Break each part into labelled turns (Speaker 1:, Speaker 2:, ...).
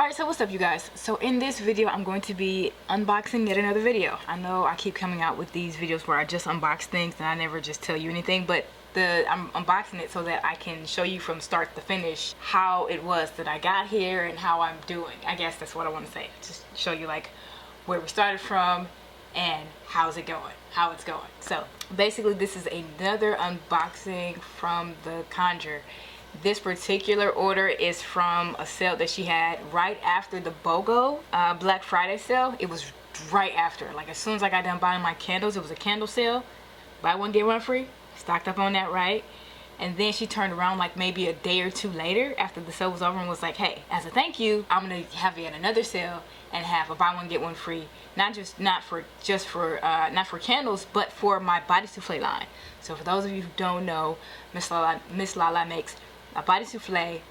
Speaker 1: Alright, so what's up you guys? So in this video I'm going to be unboxing yet another video. I know I keep coming out with these videos where I just unbox things and I never just tell you anything, but I'm unboxing it so that I can show you from start to finish how it was that I got here and how I'm doing. I guess that's what I want to say. Just show you like where we started from and how's it going, how it's going. So basically this is another unboxing from the Conjure. This particular order is from a sale that she had right after the B.O.G.O Black Friday sale. It was right after, like as soon as I got done buying my candles. It was a candle sale, buy one get one free, stocked up on that, right? And then she turned around like maybe a day or two later after the sale was over and was like, hey, as a thank you, I'm gonna have yet another sale and have a buy one get one free, not for candles, but for my body souffle line. So for those of you who don't know, Miss Lala makes a body souffle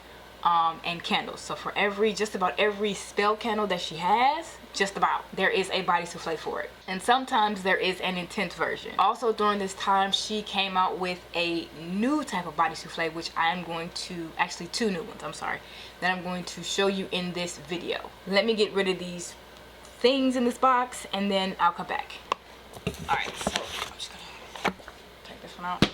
Speaker 1: and candles. So for just about every spell candle that she has, there is a body souffle for it. And sometimes there is an intense version. Also during this time she came out with a new type of body souffle, which I'm going to, actually two new ones, I'm sorry, that I'm going to show you in this video. Let me get rid of these things in this box and then I'll come back. Alright, so I'm just gonna take this one out.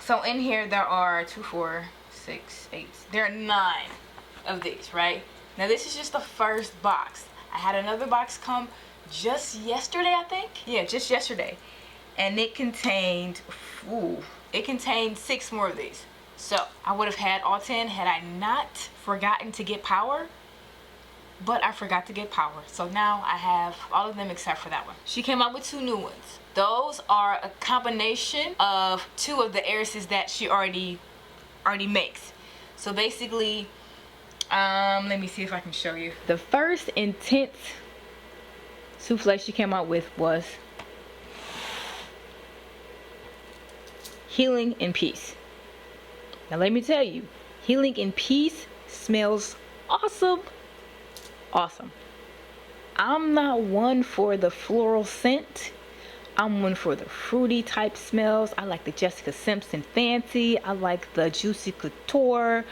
Speaker 1: So in here there are 2, 4, 6, 8, there are 9 of these, right? Now this is just the first box. I had another box come just yesterday, I think. Yeah, just yesterday. And it contained, it contained 6 more of these. So I would have had all 10 had I not forgotten to get power. But I forgot to get power. So now I have all of them except for that one. She came out with 2 new ones. Those are a combination of 2 of the Erisses that she already makes. So basically, let me see if I can show you. The first intense souffle she came out with was Healing in Peace. Now let me tell you, Healing in Peace smells awesome. Awesome. I'm not one for the floral scent. I'm one for the fruity type smells. I like the Jessica Simpson Fancy. I like the Juicy Couture,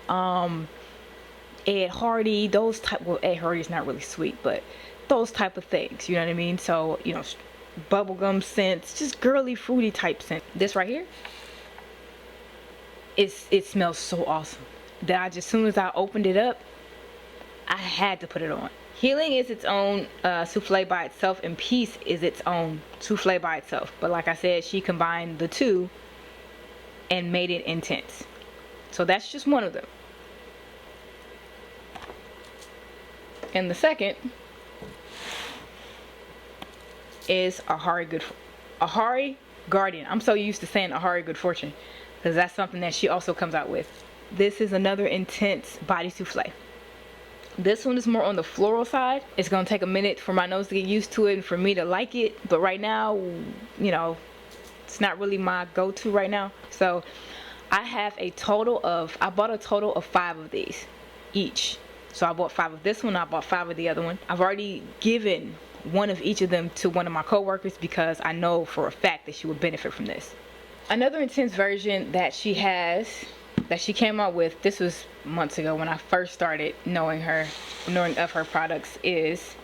Speaker 1: Ed Hardy, those type. Well, Ed Hardy's not really sweet, but those type of things. You know what I mean? So, you know, bubblegum scents, just girly fruity type scent. This right here, it smells so awesome that as soon as I opened it up, I had to put it on. Healing is its own souffle by itself, and Peace is its own souffle by itself. But like I said, she combined the 2 and made it intense. So that's just one of them. And the second is Ahari Guardian. I'm so used to saying Ahari Good Fortune because that's something that she also comes out with. This is another intense body souffle. This one is more on the floral side. It's gonna take a minute for my nose to get used to it and for me to like it, but right now, you know, it's not really my go-to right now. So I have a total of, I bought a total of 5 of these each. So I bought 5 of this one, I bought 5 of the other one. I've already given one of each of them to one of my co-workers because I know for a fact that she would benefit from this. Another intense version that she has, that she came out with, this was months ago when I first started knowing of her products, is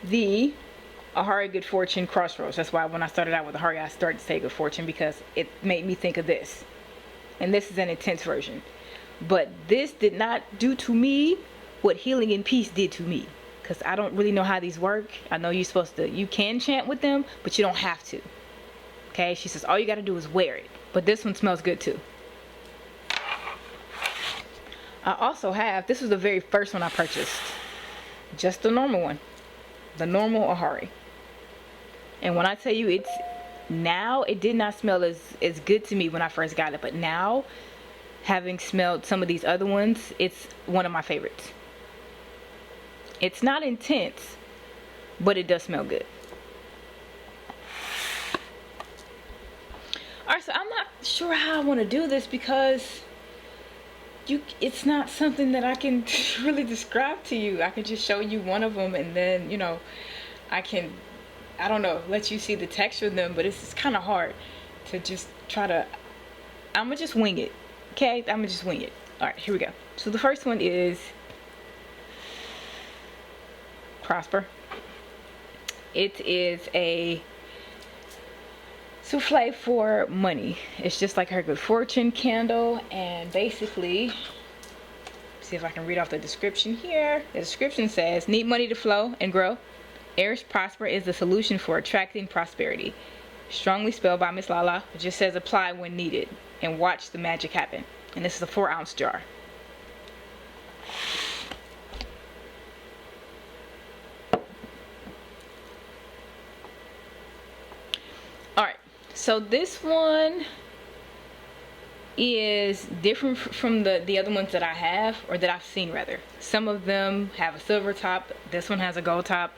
Speaker 1: the Ahari Good Fortune Crossroads. That's why when I started out with Ahari, I started to say Good Fortune because it made me think of this. And this is an intense version. But this did not do to me what Healing in Peace did to me. Because I don't really know how these work. I know you can chant with them, but you don't have to. Okay, she says all you gotta do is wear it. But this one smells good too. I also have, this was the very first one I purchased, just the normal one, the normal Ahari. And when I tell you it did not smell as good to me when I first got it, but now, having smelled some of these other ones, it's one of my favorites. It's not intense, but it does smell good. Alright, so I'm not sure how I want to do this because it's not something that I can really describe to you. I can just show you one of them and then, you know, I don't know, let you see the texture of them, but it's kind of hard to just try to, I'm gonna just wing it, okay? I'm gonna just wing it. Alright, here we go. So the first one is Prosper. It is a souffle for money. It's just like her good fortune candle, and basically, see if I can read off the description here. The description says, need money to flow and grow. Eriss Prosper is the solution for attracting prosperity. Strongly spelled by Miss LALA. It just says apply when needed and watch the magic happen. And this is a 4-ounce jar. Alright, so this one is different from the other ones that I have, or that I've seen rather. Some of them have a silver top, this one has a gold top,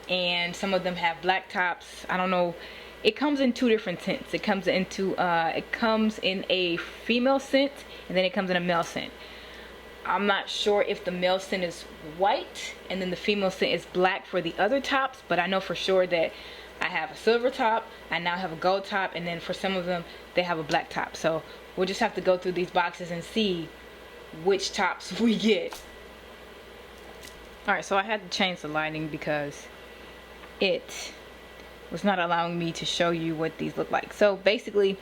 Speaker 1: and some of them have black tops. I don't know. It comes in 2 different scents. It comes in a female scent, and then it comes in a male scent. I'm not sure if the male scent is white and then the female scent is black for the other tops, but I know for sure that I have a silver top, I now have a gold top, and then for some of them they have a black top. So we'll just have to go through these boxes and see which tops we get. Alright, so I had to change the lighting because it was not allowing me to show you what these look like. So basically,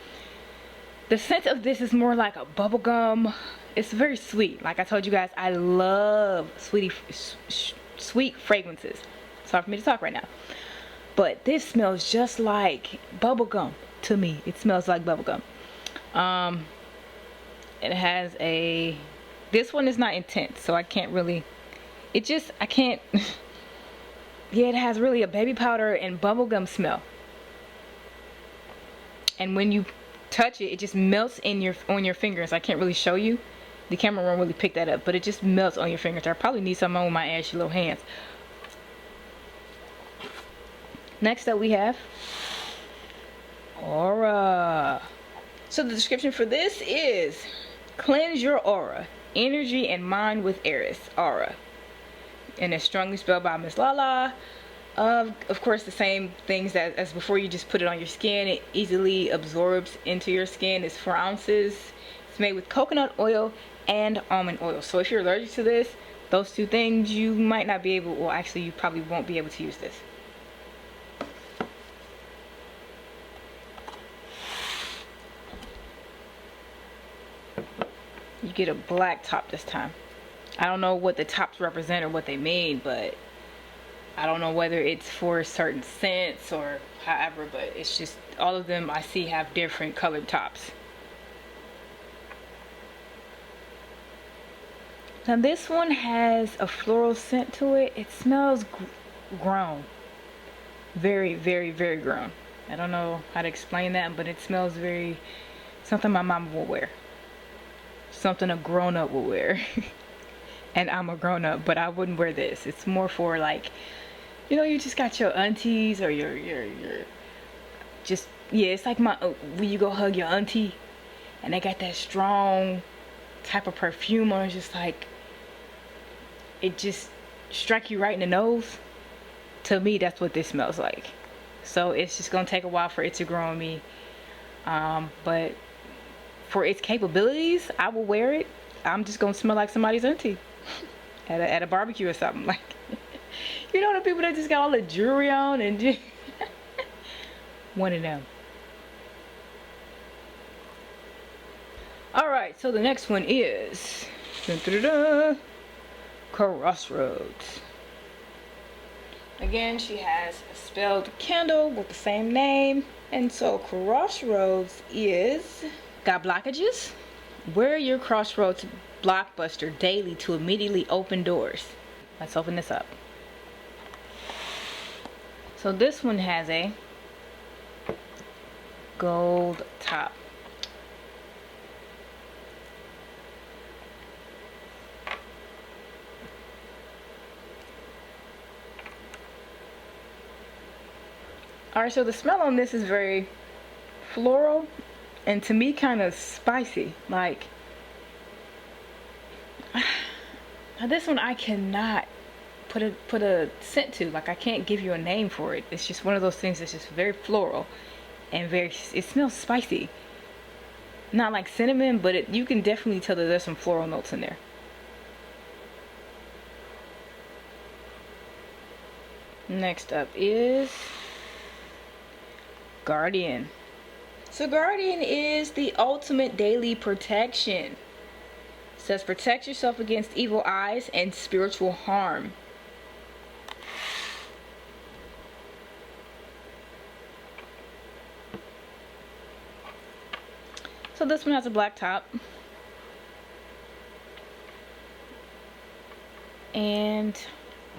Speaker 1: the scent of this is more like a bubble gum. It's very sweet. Like I told you guys, I love sweet fragrances. Sorry for me to talk right now, but this smells just like bubble gum to me. It smells like bubble gum. It has a, this one is not intense, so I can't really, I can't yeah, it has really a baby powder and bubblegum smell. And when you touch it, it just melts on your fingers. I can't really show you. The camera won't really pick that up, but it just melts on your fingers. I probably need some on with my ashy little hands. Next up we have Aura. So the description for this is cleanse your aura, energy and mind with Eriss Aura. And it's strongly spelled by Miss LALA. Of course, the same things as before. You just put it on your skin. It easily absorbs into your skin. It's 4 ounces. It's made with coconut oil and almond oil. So if you're allergic to this, those 2 things, you might not be able, well actually you probably won't be able to use this. You get a black top this time. I don't know what the tops represent or what they mean, but I don't know whether it's for certain scents or however, but it's just all of them I see have different colored tops. Now this one has a floral scent to it. It smells grown. Very, very, very grown. I don't know how to explain that, but it smells very, something my mama will wear. Something a grown-up will wear. And I'm a grown-up, but I wouldn't wear this. It's more for like, you know, you just got your aunties or your just, yeah, it's like when you go hug your auntie and they got that strong type of perfume on, it's just like, it just strike you right in the nose. To me, that's what this smells like. So it's just gonna take a while for it to grow on me, but for its capabilities, I will wear it. I'm just gonna smell like somebody's auntie at a barbecue or something. Like, you know, the people that just got all the jewelry on and just one of them. Alright, so the next one is Crossroads. Again, she has a spelled candle with the same name. And so Crossroads is, got blockages? Wear your Crossroads blockbuster daily to immediately open doors. Let's open this up. So this one has a gold top. Alright, so the smell on this is very floral and to me kind of spicy. Like, now this one I cannot put a scent to. Like, I can't give you a name for it. It's just one of those things that's just very floral and very, it smells spicy. not like cinnamon, but you can definitely tell that there's some floral notes in there. Next up is Guardian. So Guardian is the ultimate daily protection. It says protect yourself against evil eyes and spiritual harm. So this one has a black top. And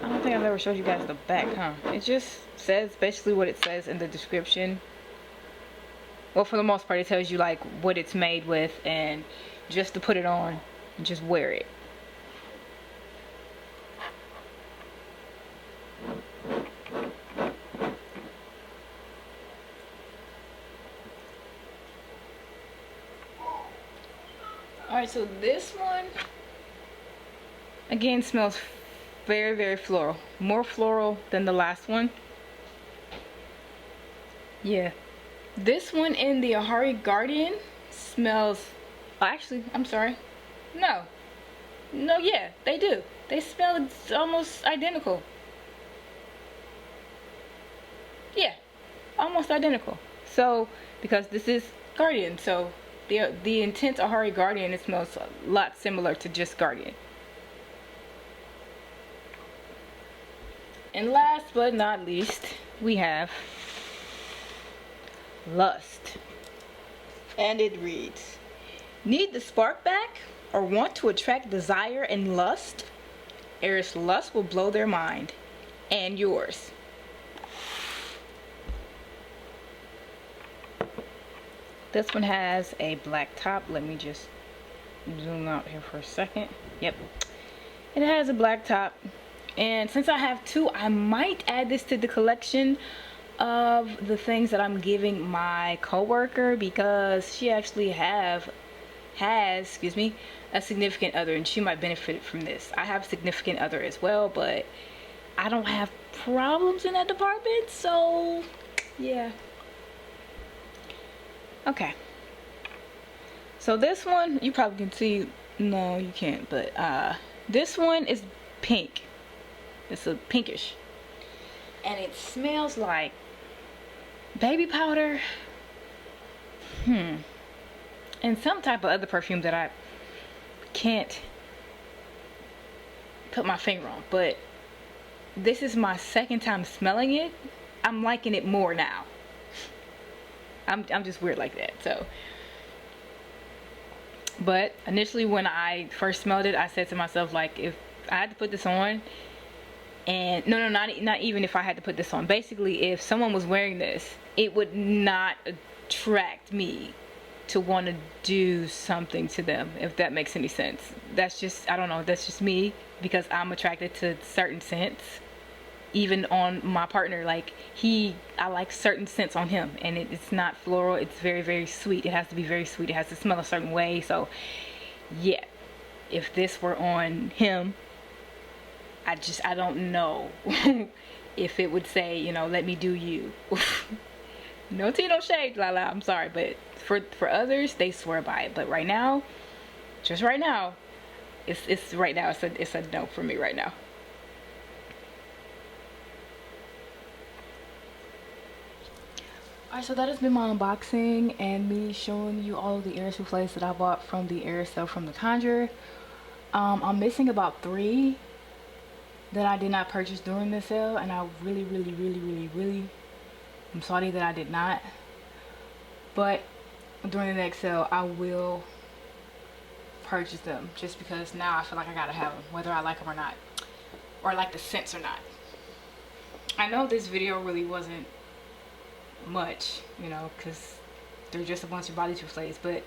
Speaker 1: I don't think I've ever showed you guys the back, huh? It just says basically what it says in the description. Well, for the most part, it tells you like what it's made with, and just to put it on and just wear it. Alright, so this one again smells very, very floral. More floral than the last one. Yeah. This one in the Ahari Guardian smells... Actually, I'm sorry. No, yeah, they do. They smell almost identical. Yeah, almost identical. So, because this is Guardian, so the intense Ahari Guardian, it smells a lot similar to just Guardian. And last but not least, we have Lust. And it reads, need the spark back or want to attract desire and lust? Eriss Lust will blow their mind and yours. This one has a black top. Let me just zoom out here for a second. Yep, it has a black top, and since I have two, I might add this to the collection of the things that I'm giving my coworker, because she actually has a significant other, and she might benefit from this. I have a significant other as well, but I don't have problems in that department, so yeah. Okay, so this one you probably can see. No, you can't, but this one is pink. It's a pinkish, and it smells like baby powder, and some type of other perfume that I can't put my finger on. But this is my second time smelling it. I'm liking it more now. I'm just weird like that. So, but initially when I first smelled it, I said to myself, like, if I had to put this on, and not even if I had to put this on, basically if someone was wearing this, it would not attract me to want to do something to them, if that makes any sense. That's just, I don't know, that's just me, because I'm attracted to certain scents. Even on my partner, like I like certain scents on him, and it's not floral, it's very, very sweet. It has to be very sweet, it has to smell a certain way. So yeah, if this were on him, I don't know if it would say, you know, let me do you. No tea, no shade, LALA, I'm sorry, but for others, they swear by it. But right now, just right now, it's a no for me right now. Alright, so that has been my unboxing and me showing you all of the Eriss Souffles that I bought from the Eriss sale from the Conjure. I'm missing about 3 that I did not purchase during the sale, and I really I'm sorry that I did not. But during the next sale, I will purchase them, just because now I feel like I gotta have them, whether I like them or not, or I like the scents or not. I know this video really wasn't much, you know, because they're just a bunch of body souffles, but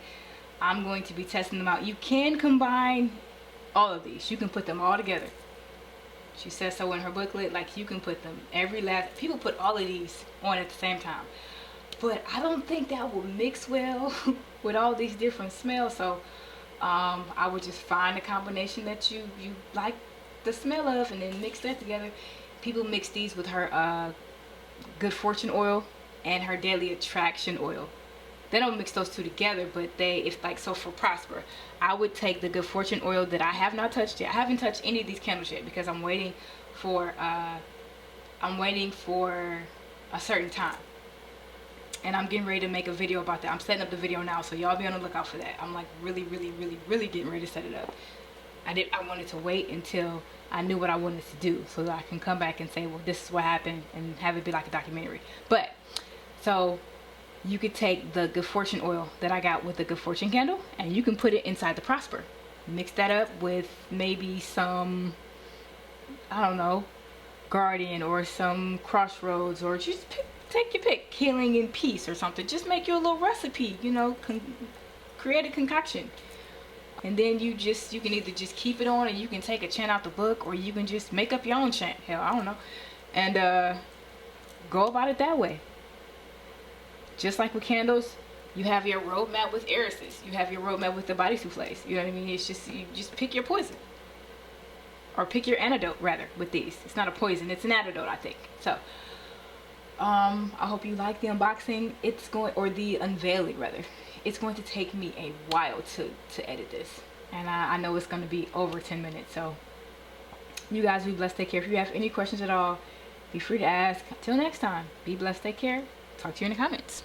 Speaker 1: I'm going to be testing them out. You can combine all of these, you can put them all together. She says so in her booklet, like you can put them people put all of these on at the same time, but I don't think that will mix well with all these different smells. So I would just find a combination that you like the smell of, and then mix that together. People mix these with her good fortune oil and her daily attraction oil. they don't mix those two together, but they, if like, so for Prosper, I would take the Good Fortune oil that I have not touched yet. I haven't touched any of these candles yet because I'm waiting for a certain time, and I'm getting ready to make a video about that. I'm setting up the video now, so y'all be on the lookout for that. I'm like really getting ready to set it up. I wanted to wait until I knew what I wanted to do so that I can come back and say, well, this is what happened, and have it be like a documentary. But so you could take the Good Fortune oil that I got with the Good Fortune candle, and you can put it inside the Prosper. Mix that up with maybe some, I don't know, Guardian or some Crossroads, or just take your pick, Healing in Peace or something. Just make your little recipe, you know, create a concoction. And then you can either just keep it on, and you can take a chant out the book, or you can just make up your own chant. Hell, I don't know. And go about it that way. Just like with candles, you have your roadmap with Eris's. You have your roadmap with the body souffles. You know what I mean? It's just, you just pick your poison. Or pick your antidote, rather, with these. It's not a poison, it's an antidote, I think. So, I hope you like the unboxing. Or the unveiling, rather. It's going to take me a while to edit this. And I know it's going to be over 10 minutes. So, you guys be blessed, take care. If you have any questions at all, be free to ask. Until next time, be blessed, take care. Talk to you in the comments.